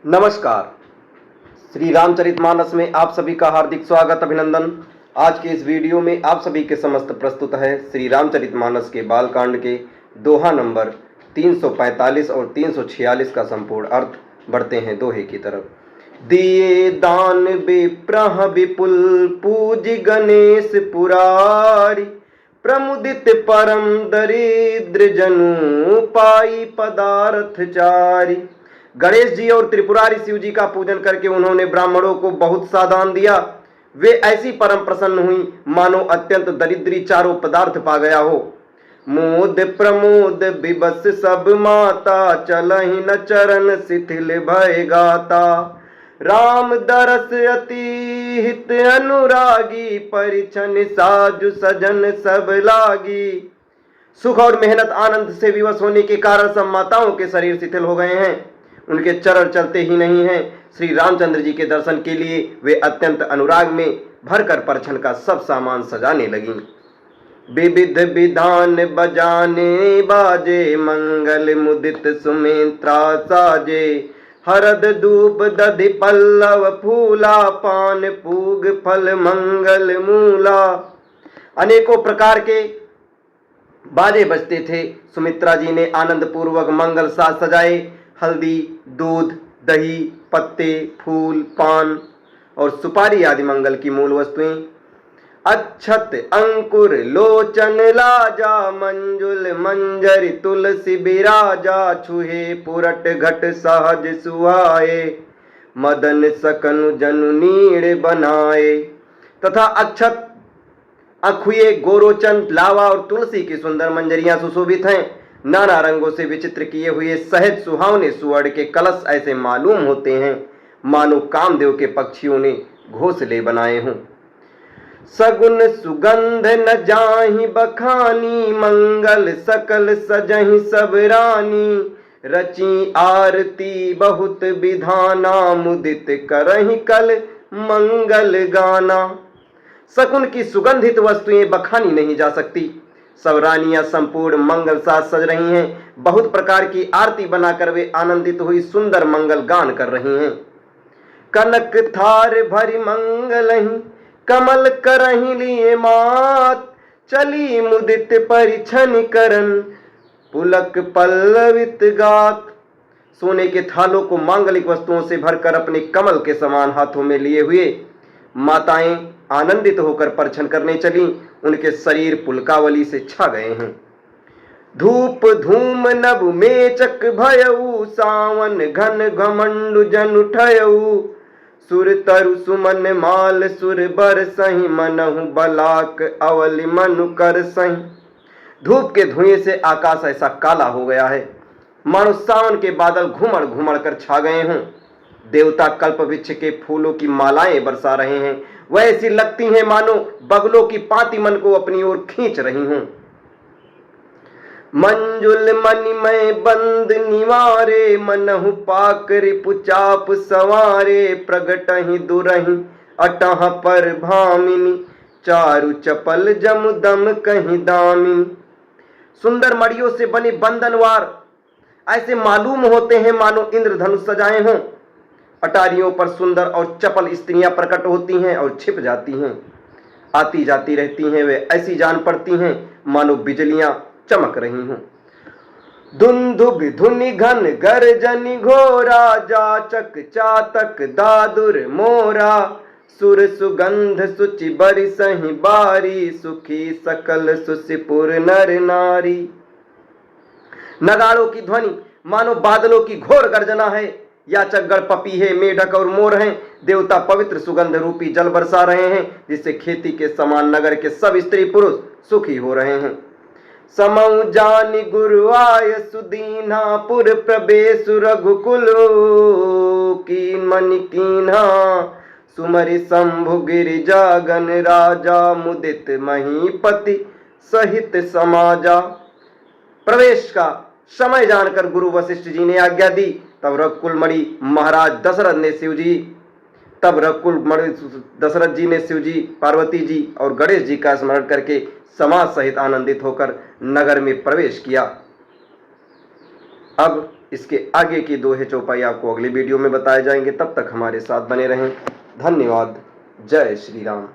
नमस्कार। श्री रामचरितमानस में आप सभी का हार्दिक स्वागत अभिनंदन। आज के इस वीडियो में आप सभी के समस्त प्रस्तुत है श्री रामचरितमानस के बालकांड के दोहा नंबर 345 और 346 का संपूर्ण अर्थ। बढ़ते हैं दोहे की तरफ। दिए दान विप्रह विपुल पूज गणेश पुरारी, प्रमुदित परम दरिद्र जनु पाई पदार्थ चारी। गणेश जी और त्रिपुरारी शिव जी का पूजन करके उन्होंने ब्राह्मणों को बहुत सा दान दिया। वे ऐसी परम प्रसन्न हुई मानो अत्यंत दरिद्री चारों पदार्थ पा गया हो। मोद प्रमोद विबस सब माता, चलहि न चरण शिथिल भय गाता। राम दरस अति हित अनुरागी, परिछन साजु सजन सब लागी। सुख और मेहनत आनंद से विवश होने के कारण सब माताओं के शरीर शिथिल हो गए हैं, उनके चरण चलते ही नहीं हैं। श्री रामचंद्र जी के दर्शन के लिए वे अत्यंत अनुराग में भरकर परछन का सब सामान सजाने लगी। विविध विधान बजाने बाजे, मंगल मुदित सुमित्रा साजे। हरद धूप दधि पल्लव फूला, पान पूग फल मंगल मूला। अनेकों प्रकार के बाजे बजते थे। सुमित्रा जी ने आनंद पूर्वक मंगल साज सजाए। हल्दी, दूध, दही, पत्ते, फूल, पान और सुपारी आदि मंगल की मूल वस्तुएं। अक्षत अंकुर लोचन लाजा, मंजुल मंजरी तुलसी बिराजा। छुहे पुरट घट सहज सुहाए, मदन सकनु जनु नीड़ बनाए। तथा अक्षत, अखुए, गोरोचन, लावा और तुलसी की सुंदर मंजरियां सुशोभित हैं। नाना रंगों से विचित्र किए हुए सहज सुहावने सुवर्ण के कलश ऐसे मालूम होते हैं मानो कामदेव के पक्षियों ने घोंसले बनाए हों। सगुन सुगंध न जाहि बखानी, मंगल सकल सजहि सब रानी। रची आरती बहुत विधाना, मुदित करहि कल मंगल गाना। शकुन की सुगंधित वस्तुएं बखानी नहीं जा सकती। सब रानियां संपूर्ण मंगल साज सज रही हैं। बहुत प्रकार की आरती बनाकर वे आनंदित हुई सुंदर मंगल गान कर रही हैं। कनक थार भरी मंगलहि, कमल करहि लिए मात। चली मुदित परिछन करन, पुलक पल्लवित गात। सोने के थालों को मांगलिक वस्तुओं से भरकर अपने कमल के समान हाथों में लिए हुए माताएं आनंदित होकर परछन करने चली। उनके शरीर पुलकावली से छा गए हैं। धूप धूम नभ मेचक भयऊ, सावन घन घमंडु जन उठयऊ। सुर तरु सुमन माल सुर बर सही, मनहु बलाक अवलि मनु कर सही। धूप के धुएं से आकाश ऐसा काला हो गया है मानो सावन के बादल घुमड़ घुमड़ कर छा गए हों। देवता कल्प वृक्ष के फूलों की मालाएं बरसा रहे हैं। वह ऐसी लगती हैं मानो बगलों की पाती मन को अपनी ओर खींच रही हूं। मंजुल मणिमय बंद निवारे, मनहु पाक रिपुचाप सवारे। प्रगटहि दुरहि अटह पर भामिनी, चारु चपल जमुदम कहीं दामिनी। सुंदर मड़ियों से बने बंधनवार ऐसे मालूम होते हैं मानो इंद्रधनुष सजाए हों। अटारियों पर सुंदर और चपल स्त्रियां प्रकट होती हैं और छिप जाती हैं। आती जाती रहती हैं। वे ऐसी जान पड़ती हैं मानो बिजलियां चमक रही हों। धुंधुभ धुनि घन गर्जनि घोरा, जाचक चातक दादुर मोरा। सुर सुगंध सुचि बरिसहि बारी, सुखी सकल सुसिपुर नर नारी। नगाड़ों की ध्वनि मानो बादलों की घोर गर्जना है। याचक गण पपीहे, मेढक और मोर हैं। देवता पवित्र सुगंध रूपी जल बरसा रहे हैं, जिससे खेती के समान नगर के सब स्त्री पुरुष सुखी हो रहे हैं। समऊ जानि गुरु आय सुदीना, पुर प्रवेश रघुकुल कीन मनि कीन्हा। सुमरि शंभु गिरिजा गण राजा, मुदित महीपति सहित समाजा। प्रवेश का समय जानकर गुरु वशिष्ठ जी ने आज्ञा दी। तब रघुकुलमणि महाराज दशरथ जी ने शिव जी, पार्वती जी और गणेश जी का स्मरण करके समाज सहित आनंदित होकर नगर में प्रवेश किया। अब इसके आगे की दोहे चौपाई आपको अगले वीडियो में बताए जाएंगे। तब तक हमारे साथ बने रहें। धन्यवाद। जय श्री राम।